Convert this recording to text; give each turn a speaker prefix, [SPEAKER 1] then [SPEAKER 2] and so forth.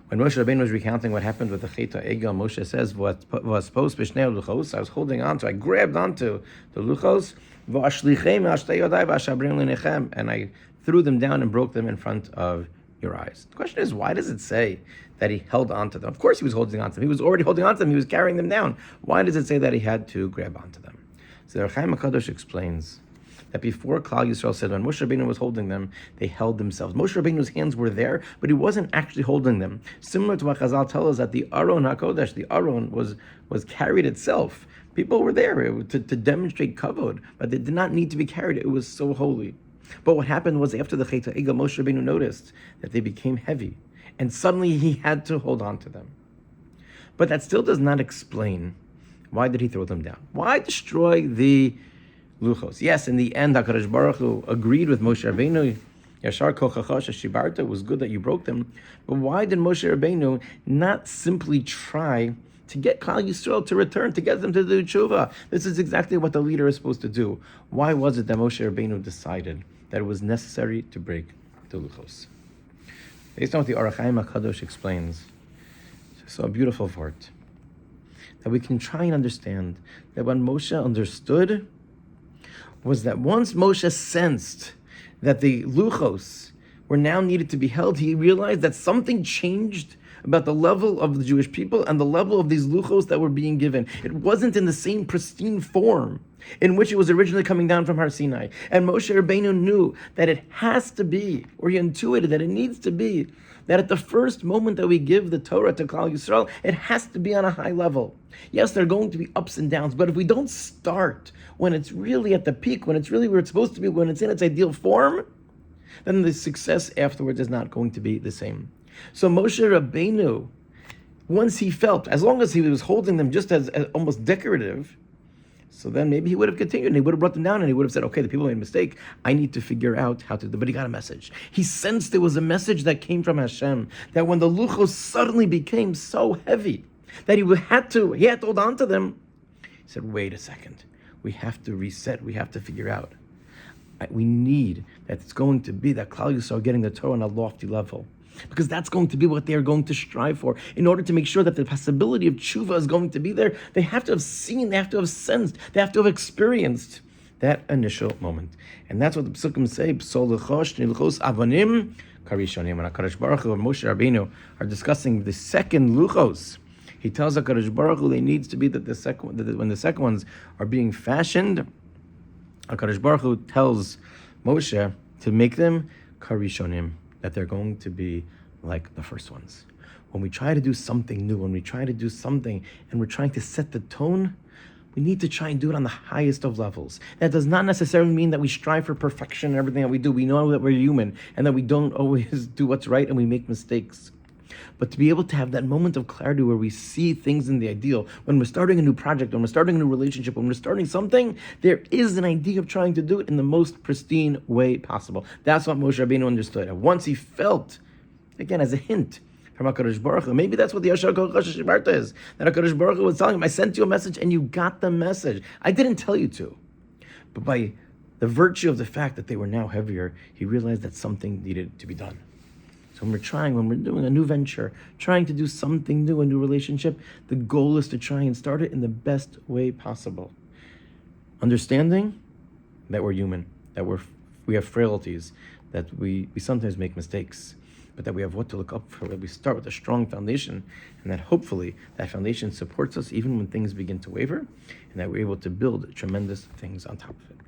[SPEAKER 1] When Moshe Rabbeinu was recounting what happened with the Chet Egel, Moshe says, "Was post b'shnei luchos." I was holding on to, I grabbed onto the luchos, and I threw them down and broke them in front of your eyes. The question is, why does it say that he held onto them? Of course, he was holding onto them. He was already holding onto them. He was carrying them down. Why does it say that he had to grab onto them? So the Chaim HaKadosh explains that before Klal Yisrael said when Moshe Rabbeinu was holding them, they held themselves. Moshe Rabbeinu's hands were there, but he wasn't actually holding them. Similar to what Chazal tell us that the Aron HaKodesh, the Aron was carried itself. People were there to demonstrate kavod, but they did not need to be carried. It was so holy. But what happened was after the Chet Egel, Moshe Rabbeinu noticed that they became heavy, and suddenly he had to hold on to them. But that still does not explain why did he throw them down. Why destroy the Luchos? Yes, in the end, HaKadosh Baruch Hu agreed with Moshe Rabbeinu. Yashar kochacha shibarta, it was good that you broke them. But why did Moshe Rabbeinu not simply try to get Klal Yisrael to return, to get them to do tshuva? This is exactly what the leader is supposed to do. Why was it that Moshe Rabbeinu decided that it was necessary to break the Luchos? Based on what the Orach Chaim HaKadosh explains, so a beautiful word, that we can try and understand that when Moshe understood was that once Moshe sensed that the Luchos were now needed to be held, he realized that something changed about the level of the Jewish people and the level of these Luchos that were being given. It wasn't in the same pristine form in which it was originally coming down from Har Sinai. And Moshe Rabbeinu knew that it has to be, or he intuited that it needs to be, that at the first moment that we give the Torah to Klal Yisrael, it has to be on a high level. Yes, there are going to be ups and downs, but if we don't start when it's really at the peak, when it's really where it's supposed to be, when it's in its ideal form, then the success afterwards is not going to be the same. So Moshe Rabbeinu, once he felt, as long as he was holding them just as almost decorative, so then maybe he would have continued and he would have brought them down and he would have said, okay, the people made a mistake. I need to figure out how to do it. But he got a message. He sensed there was a message that came from Hashem, that when the Luchos suddenly became so heavy that he had to hold on to them, he said, wait a second. We have to reset. We have to figure out. We need that it's going to be that Klal Yisrael getting the Torah on a lofty level. Because that's going to be what they are going to strive for. In order to make sure that the possibility of tshuva is going to be there, they have to have seen, they have to have sensed, they have to have experienced that initial moment. And that's what the Psukim say, Psol Luchos, Luchos Avanim, Karishonim. When HaKadosh Baruch Hu and Moshe Rabbeinu are discussing the second Luchos, he tells HaKadosh Baruch Hu there needs to be that when the second ones are being fashioned, HaKadosh Baruch Hu tells Moshe to make them Karishonim, that they're going to be like the first ones. When we try to do something new, when we try to do something and we're trying to set the tone, we need to try and do it on the highest of levels. That does not necessarily mean that we strive for perfection in everything that we do. We know that we're human and that we don't always do what's right and we make mistakes. But to be able to have that moment of clarity where we see things in the ideal, when we're starting a new project, when we're starting a new relationship, when we're starting something, there is an idea of trying to do it in the most pristine way possible. That's what Moshe Rabbeinu understood. And once he felt, again, as a hint from HaKadosh Baruch Hu, maybe that's what the Yashar kochacha shibarta is, that HaKadosh Baruch Hu was telling him, I sent you a message and you got the message. I didn't tell you to. But by the virtue of the fact that they were now heavier, he realized that something needed to be done. So when we're doing a new venture, trying to do something new, a new relationship, the goal is to try and start it in the best way possible. Understanding that we're human, that we have frailties, that we sometimes make mistakes, but that we have what to look up for, that we start with a strong foundation, and that hopefully that foundation supports us even when things begin to waver, and that we're able to build tremendous things on top of it.